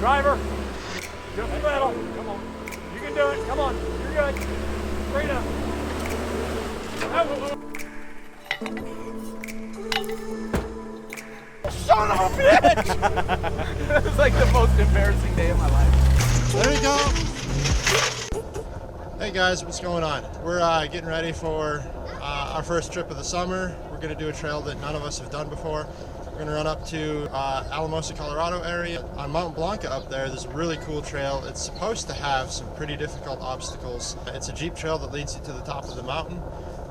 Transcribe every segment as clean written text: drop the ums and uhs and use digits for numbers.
Driver, just the pedal. Come on. You can do it. Come on. You're good. Straight up. Son of a bitch! It was like the most embarrassing day of my life. There you go. Hey guys, what's going on? We're getting ready for our first trip of the summer. We're going to do a trail that none of us have done before. We're going to run up to Alamosa, Colorado area. On Mount Blanca up there, there's a really cool trail. It's supposed to have some pretty difficult obstacles. It's a jeep trail that leads you to the top of the mountain.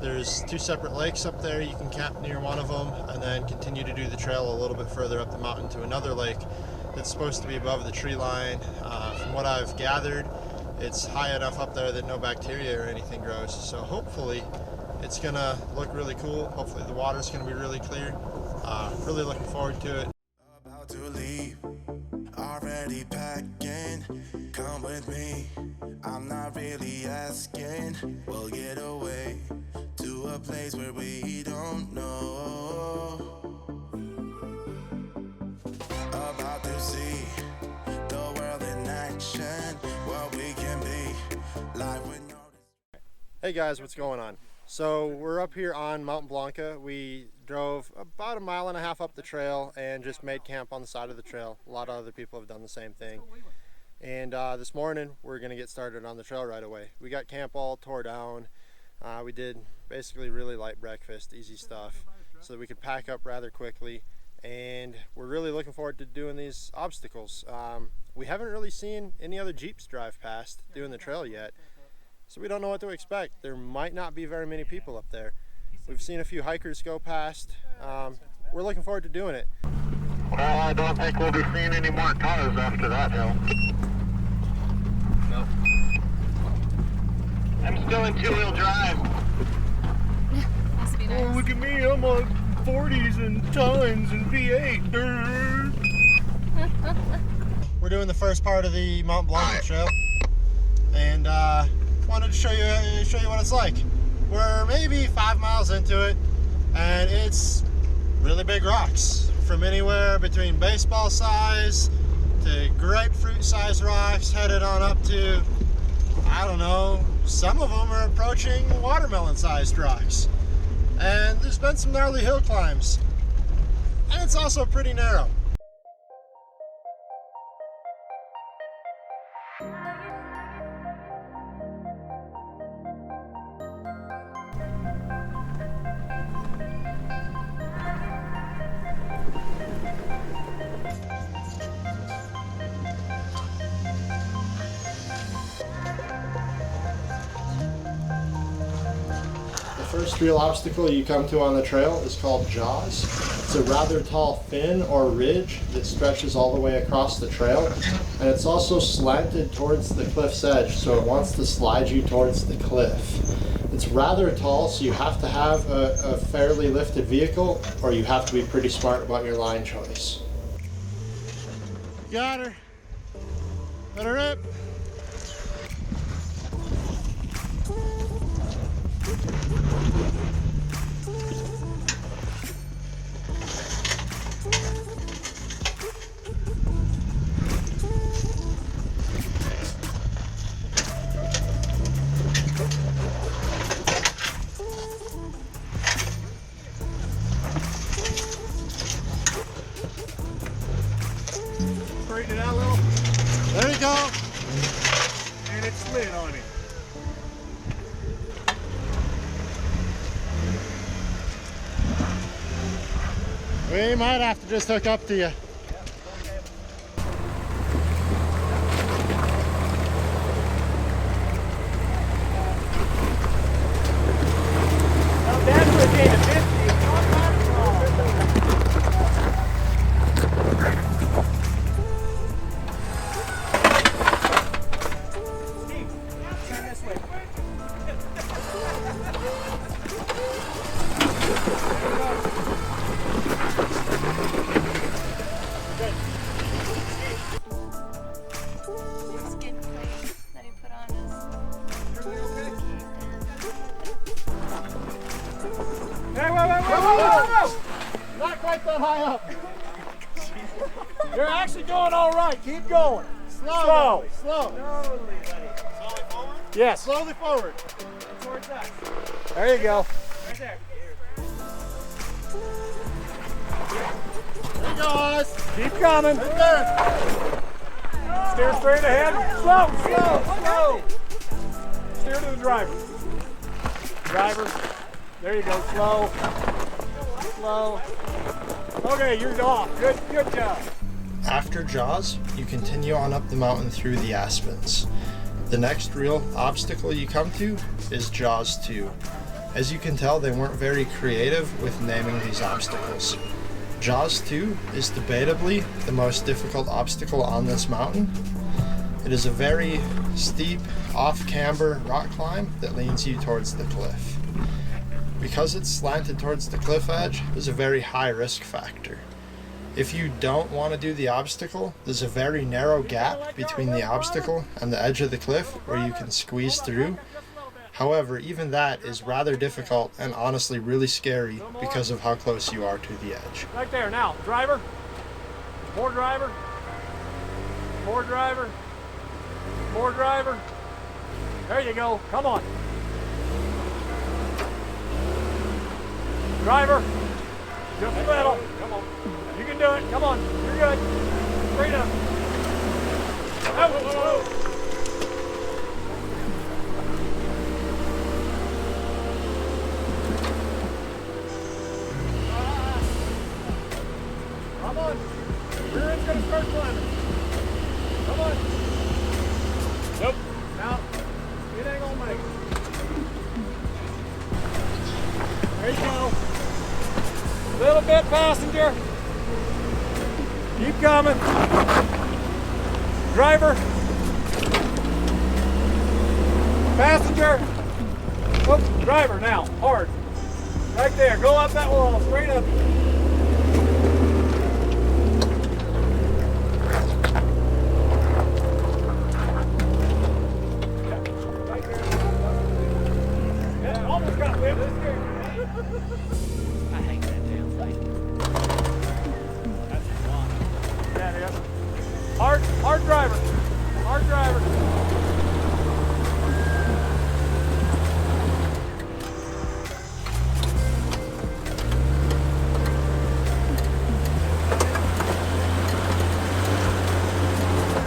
There's 2 separate lakes up there. You can camp near one of them and then continue to do the trail a little bit further up the mountain to another lake that's supposed to be above the tree line. From what I've gathered, it's high enough up there that no bacteria or anything grows. So hopefully it's gonna look really cool. Hopefully the water's gonna be really clear. Really looking forward to it. About to leave, already packing. Come with me, I'm not really asking. We'll get away to a place where we don't know. About to see the world in action, what we can be, life with no. Hey guys, what's going on? So we're up here on Mount Blanca. We drove about 1.5 miles up the trail and just made camp on the side of the trail. A lot of other people have done the same thing. And this morning we're gonna get started on the trail right away. We got camp all tore down. We did basically really light breakfast, easy stuff, so that we could pack up rather quickly. And we're really looking forward to doing these obstacles. We haven't really seen any other Jeeps drive past doing the trail yet, so we don't know what to expect. There might not be very many people up there. We've seen a few hikers go past. We're looking forward to doing it. Well, I don't think we'll be seeing any more cars after that hill. No. I'm still in 2-wheel drive. Must be nice. Oh, look at me. I'm on 40s and tons and V8. We're doing the first part of the Mount Blanca trail, and wanted to show you what it's like. We're maybe 5 miles into it, and it's really big rocks, from anywhere between baseball size to grapefruit size rocks, headed on up to, I don't know, some of them are approaching watermelon sized rocks. And there's been some gnarly hill climbs, and it's also pretty narrow. The first real obstacle you come to on the trail is called Jaws. It's a rather tall fin or ridge that stretches all the way across the trail, and it's also slanted towards the cliff's edge, so it wants to slide you towards the cliff. It's rather tall, so you have to have a fairly lifted vehicle, or you have to be pretty smart about your line choice. Got her. Let her rip. Straighten it out a little. There you go. And it slid on it. We might have to just hook up to you. That's what gave it 50. Turn this way. Skin plate that he put on us. Hey, whoa, whoa, whoa, whoa, whoa, whoa! Not quite that high up. You're actually going all right. Keep going. Slow. Slow. Slowly forward? Yes. Slowly forward. Towards us. There you go. Right there. There you go, Oz. Keep coming. Right there. Steer straight ahead. Slow. Steer to the driver. Driver. There you go. Slow. Okay, you're off. Good job. After Jaws, you continue on up the mountain through the aspens. The next real obstacle you come to is Jaws 2. As you can tell, they weren't very creative with naming these obstacles. Jaws 2 is debatably the most difficult obstacle on this mountain. It is a very steep, off-camber rock climb that leans you towards the cliff. Because it's slanted towards the cliff edge, there's a very high risk factor. If you don't want to do the obstacle, there's a very narrow gap between the obstacle and the edge of the cliff where you can squeeze through. However, even that is rather difficult and honestly really scary because of how close you are to the edge. Right there. Now, driver. More driver. More driver. More driver. There you go. Come on. Driver. Just a little. Come on. You can do it. Come on. You're good. Straight up. Oh. Come on. Rear end's gonna start climbing. Come on. Nope. Now, it ain't gonna make it. There you go. Little bit passenger. Keep coming. Driver. Passenger. Whoop. Driver now. Hard. Right there. Go up that wall. Straight up. Yeah, almost got whipped. I hate that damn thing. That's just fun. Yeah, it is. Hard driver. Hard driver.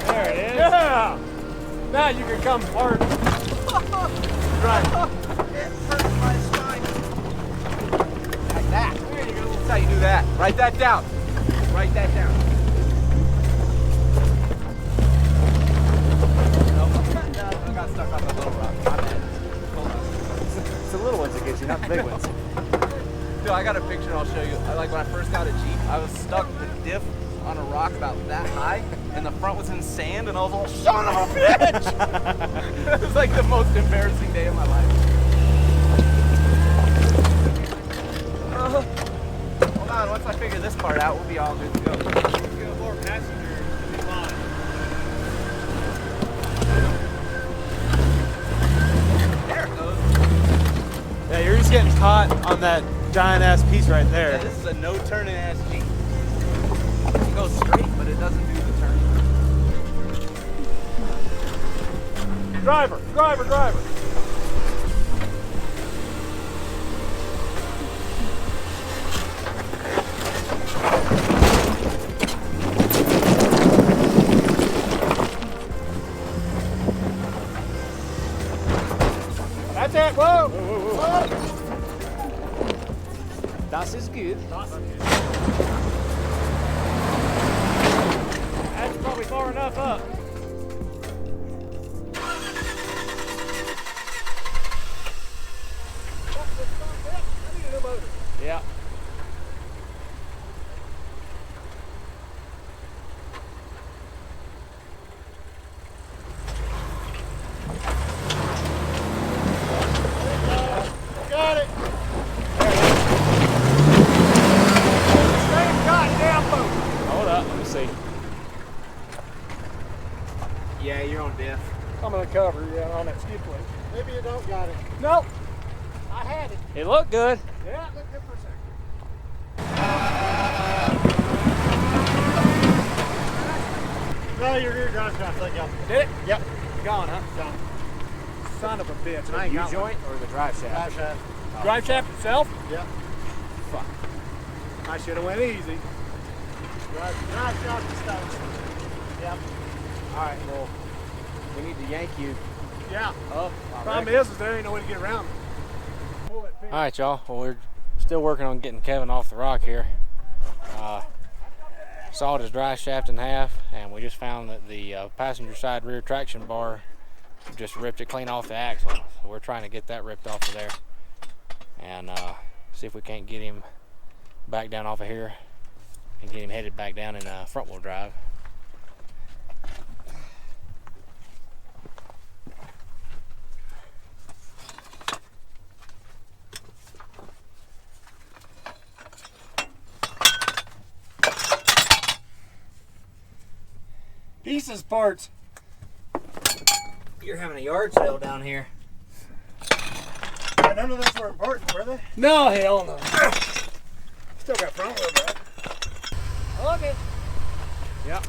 There it is. Yeah. Now you can come hard. Right. It hurts my spine. Like that. There you go. That's how you do that. Write that down. Write that down. No, I got stuck on the little rock. My bad. Hold on. It's the little ones that get you, not the big ones. Dude, I got a picture I'll show you. Like when I first got a Jeep, I was stuck the diff on a rock about that high, and the front was in sand, and I was all, son of a bitch! It was like the most embarrassing day of my life. Hold on, once I figure this part out, we'll be all good to go. Get more passengers to be fine. There it goes. Yeah, you're just getting caught on that giant ass piece right Yeah, there. this is a no-turning ass Jeep. It goes straight, but it doesn't do the turn. Driver. That's it. Whoa. Das ist good. That's probably far enough up. Yeah. Got it. Same goddamn boat. Hold up, let me see. Yeah, you're on diff. I'm gonna cover you on that skid plate. Maybe you don't got it. Nope. I had it. It looked good. Yeah, it looked good for a second. No, your rear drive shaft let go. Did it? Yep. Gone, huh? Gone. Son of a bitch. The I ain't got U-joint or the drive shaft? Drive shaft. one. Drive shaft itself? Yep. Fuck. I should have went easy. Drive shaft is stuck. Yep. All right, well, we need to yank you Yeah. up. Problem is there ain't no way to get around. Pull it, All right, y'all. Well, we're still working on getting Kevin off the rock here. Sawed his drive shaft in half, and we just found that the passenger side rear traction bar just ripped it clean off the axle. So we're trying to get that ripped off of there and see if we can't get him back down off of here and get him headed back down in front wheel drive. Pieces, parts. You're having a yard sale down here. Yeah, none of those were important, were they? No, hell no. Still got front wheel drive. Okay. Yep.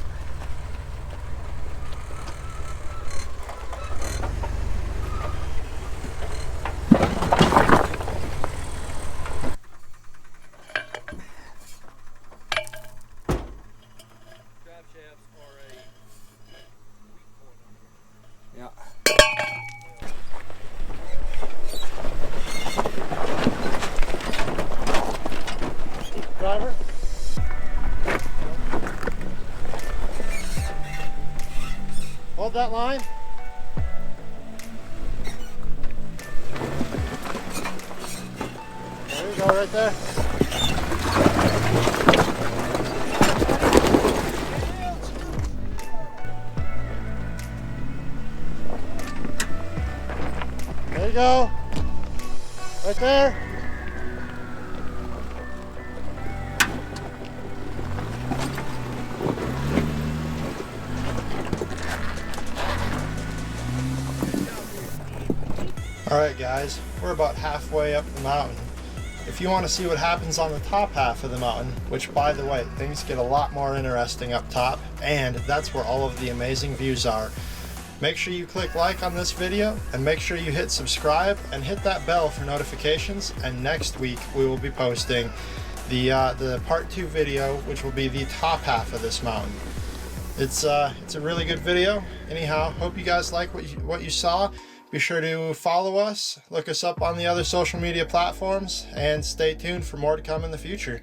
Yeah. Driver? Hold that line. There you go, right there. There you go. Right there. Alright guys, we're about halfway up the mountain. If you want to see what happens on the top half of the mountain, which by the way, things get a lot more interesting up top, and that's where all of the amazing views are. Make sure you click like on this video, and make sure you hit subscribe and hit that bell for notifications, and next week we will be posting the part 2 video, which will be the top half of this mountain. It's a really good video. Anyhow, hope you guys like what you saw. Be sure to follow us, look us up on the other social media platforms, and stay tuned for more to come in the future.